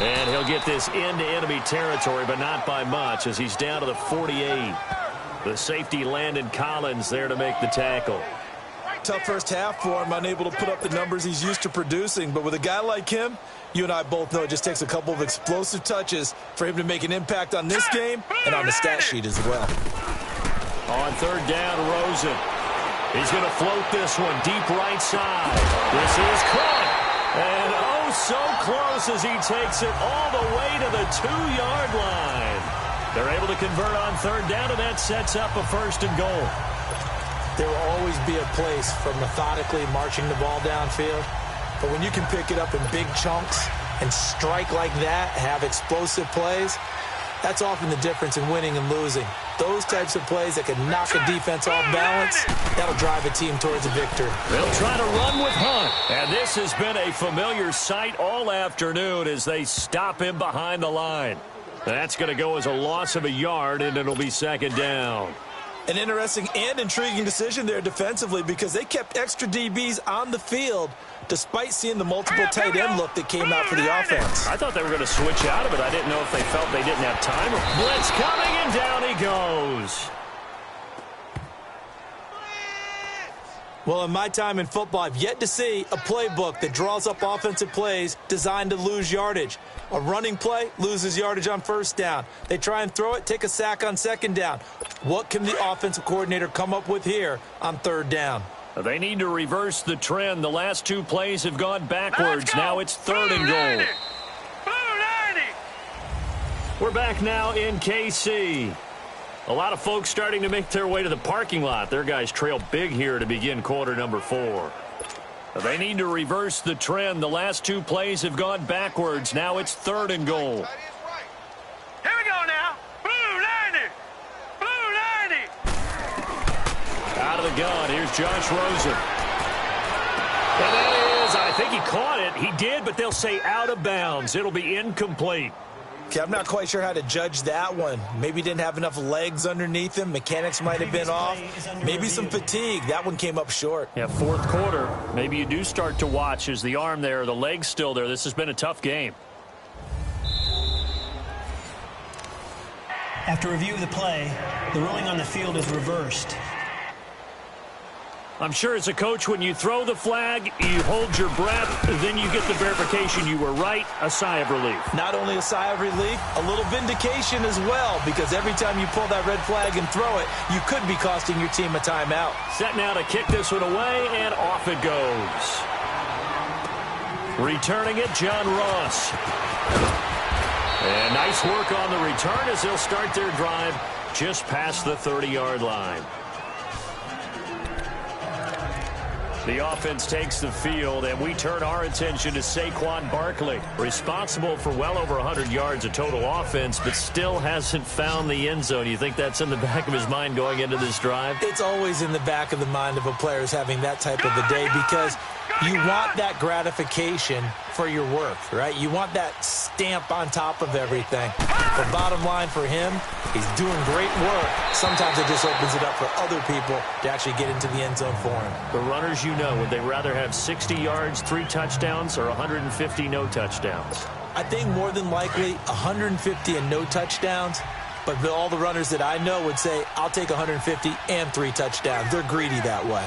Speaker 1: And he'll get this into enemy territory, but not by much as he's down to the 48. The safety Landon Collins there to make the tackle.
Speaker 2: Tough first half for him, unable to put up the numbers he's used to producing. But with a guy like him, you and I both know it just takes a couple of explosive touches for him to make an impact on this game and on the stat sheet as well.
Speaker 1: On third down, Rosen. He's going to float this one deep right side. This is caught. And oh, so close as he takes it all the way to the 2-yard line. They're able to convert on third down, and that sets up a 1st and goal.
Speaker 2: There will always be a place for methodically marching the ball downfield. But when you can pick it up in big chunks and strike like that, have explosive plays, that's often the difference in winning and losing. Those types of plays that can knock a defense off balance, that'll drive a team towards a victory.
Speaker 1: They'll try to run with Hunt. And this has been a familiar sight all afternoon as they stop him behind the line. That's going to go as a loss of a yard, and it'll be 2nd down.
Speaker 2: An interesting and intriguing decision there defensively because they kept extra DBs on the field despite seeing the multiple tight end look that came out for the offense.
Speaker 1: I thought they were going to switch out of it. I didn't know if they felt they didn't have time. Blitz coming, and down he goes.
Speaker 2: Well, in my time in football, I've yet to see a playbook that draws up offensive plays designed to lose yardage. A running play loses yardage on first down. They try and throw it, take a sack on 2nd down. What can the offensive coordinator come up with here on 3rd down?
Speaker 1: They need to reverse the trend. The last 2 plays have gone backwards. Now it's 3rd and goal. We're back now in KC. A lot of folks starting to make their way to the parking lot. Their guys trail big here to begin quarter number 4. They need to reverse the trend. The last 2 plays have gone backwards. Now it's 3rd and goal.
Speaker 4: Here we go now. Blue 90. Blue 90.
Speaker 1: Out of the gun. Here's Josh Rosen. And that is, I think he caught it. He did, but they'll say out of bounds. It'll be incomplete.
Speaker 2: Okay, I'm not quite sure how to judge that one. Maybe didn't have enough legs underneath him. Mechanics might have been off. Maybe some fatigue. That one came up short.
Speaker 1: Yeah, 4th quarter. Maybe you do start to watch as the arm there, the leg's still there. This has been a tough game.
Speaker 3: After review of the play, the ruling on the field is reversed.
Speaker 1: I'm sure as a coach, when you throw the flag, you hold your breath, then you get the verification you were right, a sigh of relief.
Speaker 2: Not only a sigh of relief, a little vindication as well, because every time you pull that red flag and throw it, you could be costing your team a timeout.
Speaker 1: Set now to kick this one away, and off it goes. Returning it, John Ross. And nice work on the return as they'll start their drive just past the 30-yard line. The offense takes the field, and we turn our attention to Saquon Barkley, responsible for well over 100 yards of total offense, but still hasn't found the end zone. You think that's in the back of his mind going into this drive?
Speaker 2: It's always in the back of the mind of a player who's having that type of a day, because you want that gratification for your work, right? You want that stamp on top of everything. The bottom line for him, he's doing great work. Sometimes it just opens it up for other people to actually get into the end zone for him.
Speaker 1: The runners, you know, would they rather have 60 yards, 3 touchdowns, or 150 no touchdowns?
Speaker 2: I think more than likely 150 and no touchdowns, but all the runners that I know would say, I'll take 150 and 3 touchdowns. They're greedy that way.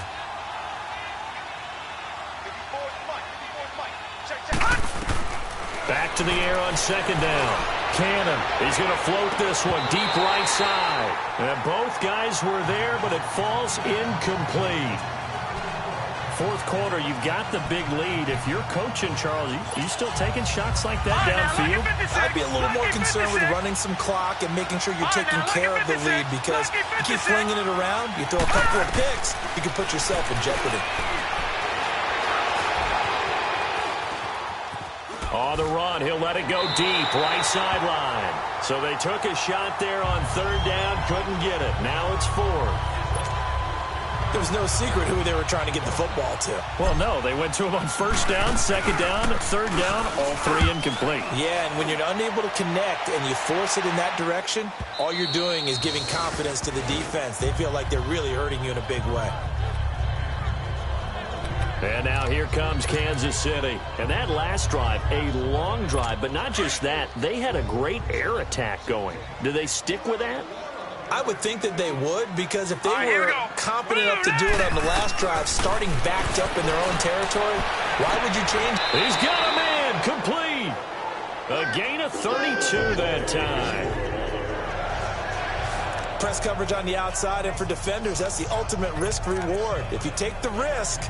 Speaker 1: Back to the air on second down. Cannon, he's going to float this one deep right side. And both guys were there, but it falls incomplete. Fourth quarter, you've got the big lead. If you're coaching, Charles, you still taking shots like that downfield?
Speaker 2: I'd be a little more concerned with running some clock and making sure you're taking care of the lead, because you keep flinging it around, you throw a couple of picks, you can put yourself in jeopardy.
Speaker 1: On the run, he'll let it go deep, right sideline. So they took a shot there on third down, couldn't get it. Now it's fourth.
Speaker 2: There was no secret who they were trying to get the football to.
Speaker 1: Well, no, they went to him on first down, second down, third down, all 3 incomplete.
Speaker 2: Yeah, and when you're unable to connect and you force it in that direction, all you're doing is giving confidence to the defense. They feel like they're really hurting you in a big way.
Speaker 1: And now here comes Kansas City. And that last drive, a long drive, but not just that. They had a great air attack going. Do they stick with that?
Speaker 2: I would think that they would, because if they were competent enough to do it on the last drive, starting backed up in their own territory, why would you change?
Speaker 1: He's got a man, complete. A gain of 32 that time.
Speaker 2: Press coverage on the outside, and for defenders, that's the ultimate risk-reward. If you take the risk,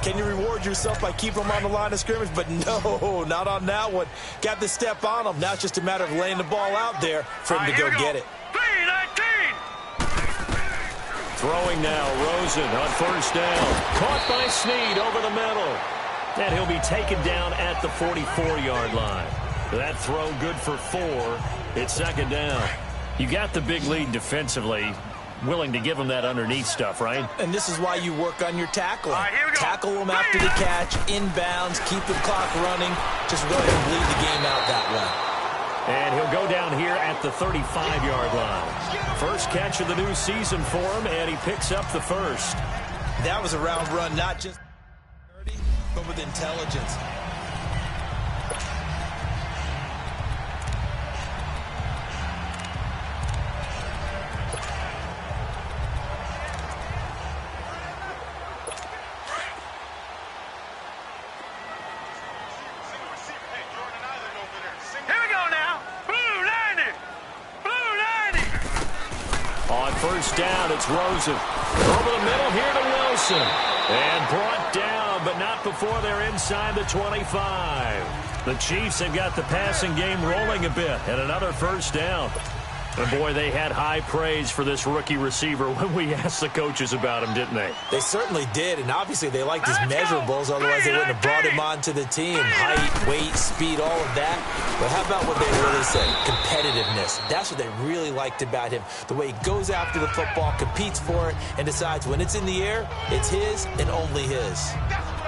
Speaker 2: can you reward yourself by keeping them on the line of scrimmage? But no, not on that one. Got the step on them. Now it's just a matter of laying the ball out there for him to go get it.
Speaker 1: Throwing now, Rosen on first down. Caught by Snead over the middle. And he'll be taken down at the 44-yard line. That throw good for 4. It's second down. You got the big lead defensively. Willing to give them that underneath stuff, right?
Speaker 2: And this is why you work on your tackling. Tackle them after the catch, inbounds, keep the clock running. Just go ahead and bleed the game out that way.
Speaker 1: And he'll go down here at the 35-yard line. First catch of the new season for him, and he picks up the first.
Speaker 2: That was a round run, not just dirty, but with intelligence.
Speaker 1: First down, it's Rosen. Over the middle here to Wilson. And brought down, but not before they're inside the 25. The Chiefs have got the passing game rolling a bit. And another first down. And boy, they had high praise for this rookie receiver when we asked the coaches about him, didn't they?
Speaker 2: They certainly did, and obviously they liked his measurables, otherwise they wouldn't have brought him onto the team. Height, weight, speed, all of that. But how about what they really said? Competitiveness. That's what they really liked about him. The way he goes after the football, competes for it, and decides when it's in the air, it's his and only his.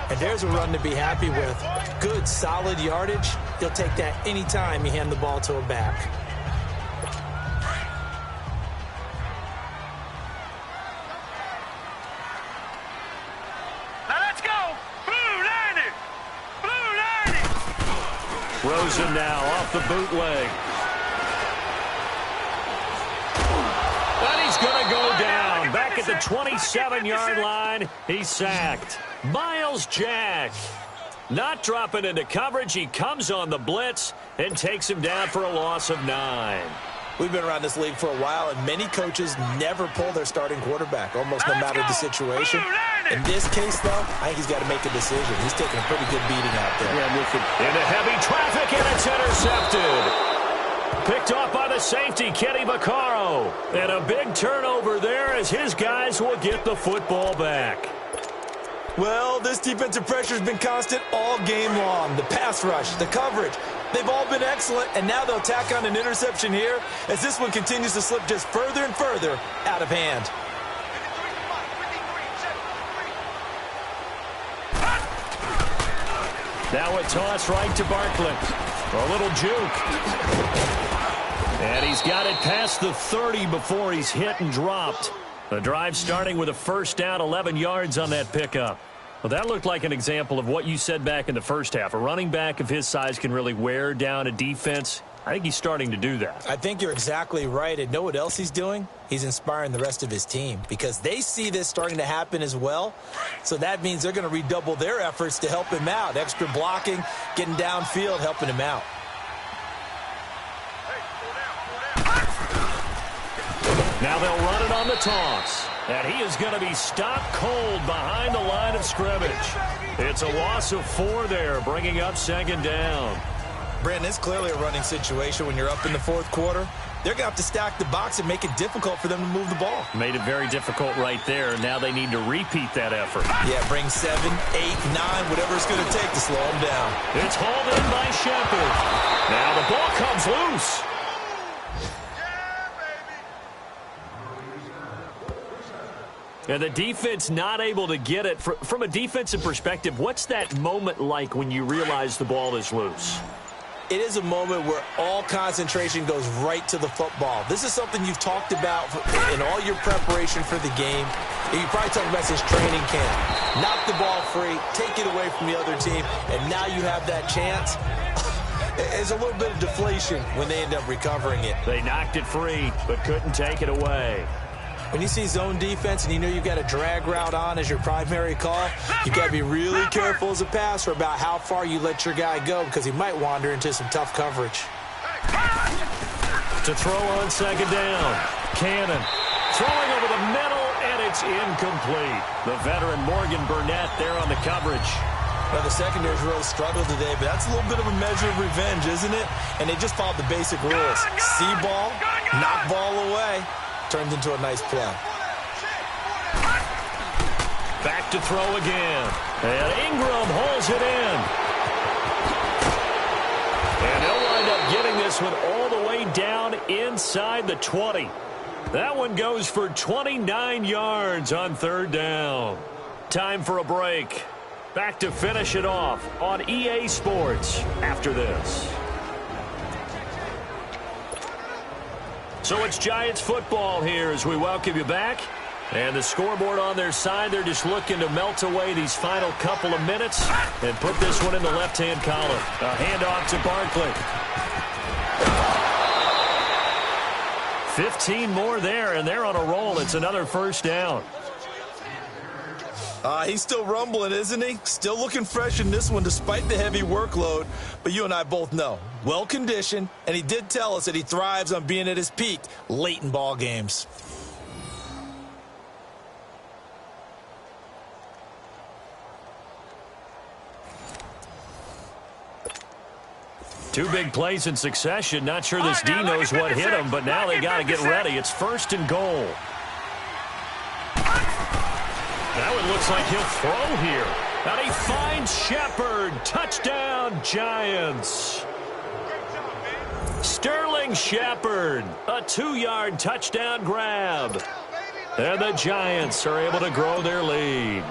Speaker 2: And there's a run to be happy with. Good, solid yardage. He'll take that anytime you hand the ball to a back.
Speaker 1: Rosen now off the bootleg. And he's going to go down. Back at the 27-yard line, he's sacked. Miles Jack not dropping into coverage. He comes on the blitz and takes him down for a loss of 9.
Speaker 2: We've been around this league for a while, and many coaches never pull their starting quarterback, almost no matter the situation. In this case, though, I think he's got to make a decision. He's taking a pretty good beating out there.
Speaker 1: Yeah, into heavy traffic, and it's intercepted. Picked off by the safety, Kenny Vaccaro. And a big turnover there as his guys will get the football back.
Speaker 2: Well, this defensive pressure has been constant all game long. The pass rush, the coverage, they've all been excellent, and now they'll tack on an interception here as this one continues to slip just further and further out of hand.
Speaker 1: Now a toss right to Barkley. A little juke. And he's got it past the 30 before he's hit and dropped. The drive starting with a first down, 11 yards on that pickup. Well, that looked like an example of what you said back in the first half. A running back of his size can really wear down a defense. I think he's starting to do that.
Speaker 2: I think you're exactly right. And know what else he's doing? He's inspiring the rest of his team because they see this starting to happen as well. So that means they're going to redouble their efforts to help him out. Extra blocking, getting downfield, helping him out.
Speaker 1: Now they'll run it on the toss. And he is going to be stopped cold behind the line of scrimmage. It's a loss of 4 there, bringing up second down.
Speaker 2: Brandon, it's clearly a running situation when you're up in the fourth quarter. They're going to have to stack the box and make it difficult for them to move the ball.
Speaker 1: Made it very difficult right there. Now they need to repeat that effort.
Speaker 2: Yeah, bring 7, 8, 9, whatever it's going to take to slow them down.
Speaker 1: It's hauled in by Shepard. Now the ball comes loose. And the defense not able to get it. From a defensive perspective, what's that moment like when you realize the ball is loose?
Speaker 2: It is a moment where all concentration goes right to the football. This is something you've talked about in all your preparation for the game. You probably talked about since training camp. Knock the ball free, take it away from the other team, and now you have that chance. There's a little bit of deflation when they end up recovering it.
Speaker 1: They knocked it free, but couldn't take it away.
Speaker 2: When you see zone defense and you know you've got a drag route on as your primary call, you've got to be really careful as a passer about how far you let your guy go because he might wander into some tough coverage.
Speaker 1: To throw on second down, Cannon throwing over the middle, and it's incomplete. The veteran Morgan Burnett there on the coverage.
Speaker 2: Well, the secondary's really struggled today, but that's a little bit of a measure of revenge, isn't it? And they just followed the basic rules. See ball, knock ball away. Turns into a nice play.
Speaker 1: Back to throw again. And Ingram holds it in. And they'll wind up getting this one all the way down inside the 20. That one goes for 29 yards on third down. Time for a break. Back to finish it off on EA Sports after this. So it's Giants football here as we welcome you back. And the scoreboard on their side, they're just looking to melt away these final couple of minutes and put this one in the left-hand column. A handoff to Barkley. 15 more there, and they're on a roll. It's another first down.
Speaker 2: He's still rumbling, isn't he? Still looking fresh in this one despite the heavy workload. But you and I both know, well-conditioned, and he did tell us that he thrives on being at his peak late in ball games.
Speaker 1: Two big plays in succession. Not sure this D knows what hit him, but now they got to get ready. It's first and goal. Now it looks like he'll throw here. And he finds Shepard. Touchdown, Giants. Sterling Shepard. A 2-yard touchdown grab. And the Giants are able to grow their lead.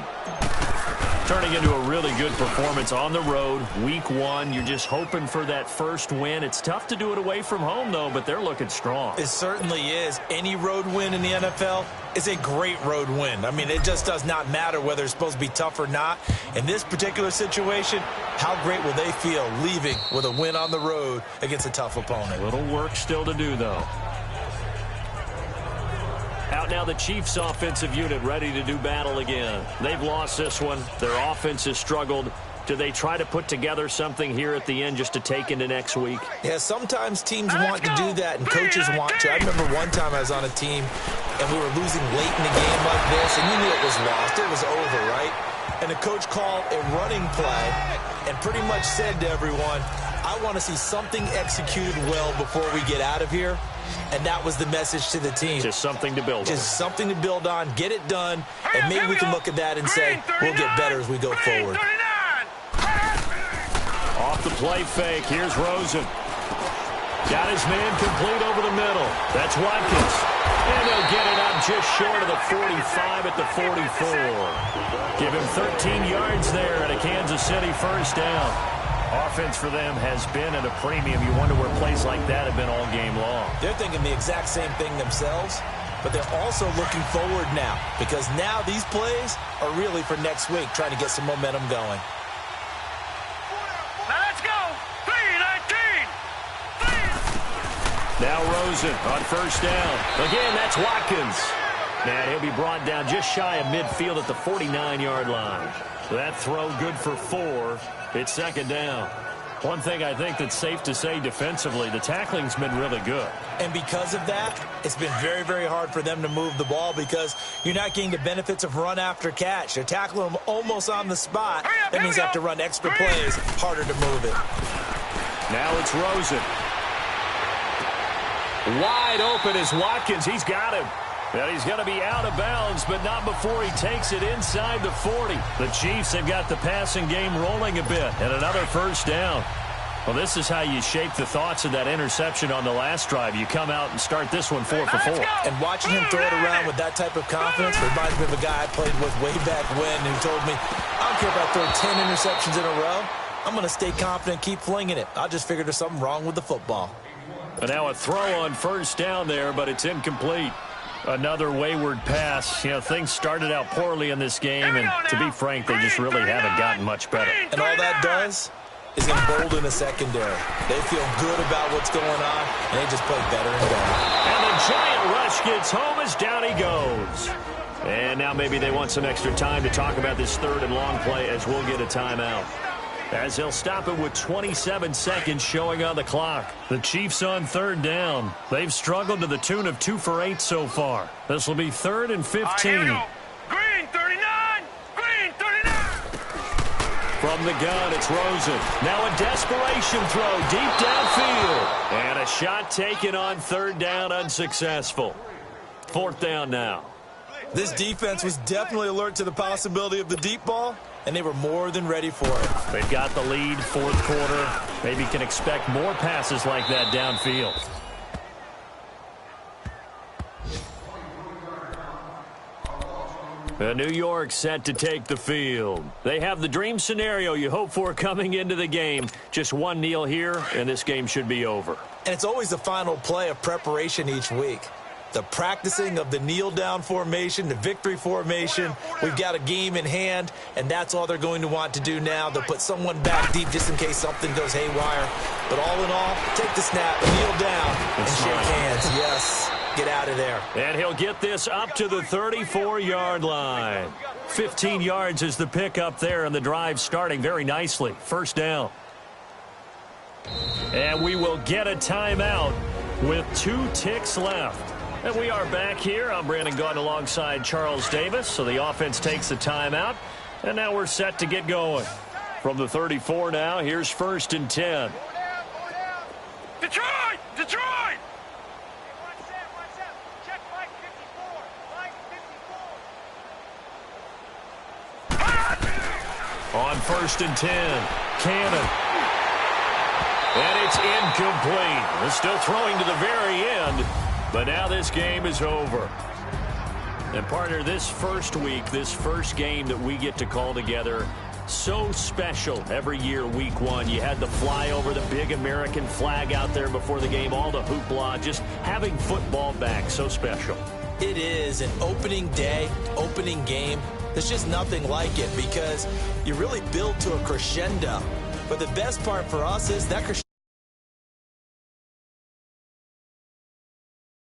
Speaker 1: Turning into a really good performance on the road. Week 1, you're just hoping for that first win. It's tough to do it away from home, though, but they're looking strong.
Speaker 2: It certainly is. Any road win in the NFL is a great road win. I mean, it just does not matter whether it's supposed to be tough or not. In this particular situation, how great will they feel leaving with a win on the road against a tough opponent?
Speaker 1: A little work still to do, though. Out now the Chiefs offensive unit ready to do battle again. They've lost this one. Their offense has struggled. Do they try to put together something here at the end just to take into next week?
Speaker 2: Yeah, sometimes teams want to do that and coaches want to. I remember one time I was on a team and we were losing late in the game like this and you knew it was lost. It was over, right? And the coach called a running play and pretty much said to everyone, I want to see something executed well before we get out of here. And that was the message to the team.
Speaker 1: Just something to build on.
Speaker 2: Just something to build on, get it done, and maybe we can look at that and say, we'll get better as we go forward.
Speaker 1: Off the play fake, here's Rosen. Got his man complete over the middle. That's Watkins. And he'll get it up just short of the 45 at the 44. Give him 13 yards there at a Kansas City first down. Offense for them has been at a premium. You wonder where plays like that have been all game long.
Speaker 2: They're thinking the exact same thing themselves, but they're also looking forward now because now these plays are really for next week, trying to get some momentum going.
Speaker 4: Now let's go. 3-19.
Speaker 1: Now Rosen on first down. Again, that's Watkins. And he'll be brought down just shy of midfield at the 49-yard line. So that throw good for 4. It's second down. One thing I think that's safe to say defensively, the tackling's been really good.
Speaker 2: And because of that, it's been very, very hard for them to move the ball because you're not getting the benefits of run after catch. They're tackling them almost on the spot. That means you have to run extra plays, harder to move it.
Speaker 1: Now it's Rosen. Wide open is Watkins. He's got him. And he's going to be out of bounds, but not before he takes it inside the 40. The Chiefs have got the passing game rolling a bit, and another first down. Well, this is how you shape the thoughts of that interception on the last drive. You come out and start this one 4 for 4.
Speaker 2: And watching him throw it around with that type of confidence reminds me of a guy I played with way back when who told me, I don't care if I throw 10 interceptions in a row. I'm going to stay confident, keep flinging it. I just figured there's something wrong with the football.
Speaker 1: And now a throw on first down there, but it's incomplete. Another wayward pass. You know, things started out poorly in this game, and to be frank, they just really haven't gotten much better.
Speaker 2: And all that does is embolden the secondary. They feel good about what's going on, and they just play better and better.
Speaker 1: And the giant rush gets home as down he goes. And now maybe they want some extra time to talk about this third and long play as we'll get a timeout. As they'll stop it with 27 seconds showing on the clock. The Chiefs on third down. They've struggled to the tune of 2 for 8 so far. This will be 3rd and 15.
Speaker 4: Green 39. Green 39.
Speaker 1: From the gun, it's Rosen. Now a desperation throw deep downfield. And a shot taken on third down, unsuccessful. 4th down now.
Speaker 2: This defense was definitely alert to the possibility of the deep ball, and they were more than ready for it.
Speaker 1: They've got the lead, 4th quarter. Maybe can expect more passes like that downfield. New York set to take the field. They have the dream scenario you hope for coming into the game. Just one kneel here, and this game should be over.
Speaker 2: And it's always the final play of preparation each week. The practicing of the kneel-down formation, the victory formation. We've got a game in hand, and that's all they're going to want to do now. They'll put someone back deep just in case something goes haywire. But all in all, take the snap, kneel down, and shake hands. Yes, get out of there.
Speaker 1: And he'll get this up to the 34-yard line. 15 yards is the pickup there, and the drive starting very nicely. First down. And we will get a timeout with 2 ticks left. And we are back here. I'm Brandon Gaudin alongside Charles Davis. So the offense takes a timeout. And now we're set to get going. From the 34 now, here's 1st and 10.
Speaker 4: Detroit! Detroit!
Speaker 5: Check line 54.
Speaker 1: On 1st and 10, Cannon. And it's incomplete. They're still throwing to the very end. But now this game is over. And partner, this first week, this first game that we get to call together, so special every year, week 1. You had the flyover, the big American flag out there before the game, all the hoopla, just having football back, so special.
Speaker 2: It is an opening day, opening game. There's just nothing like it because you really build to a crescendo. But the best part for us is that crescendo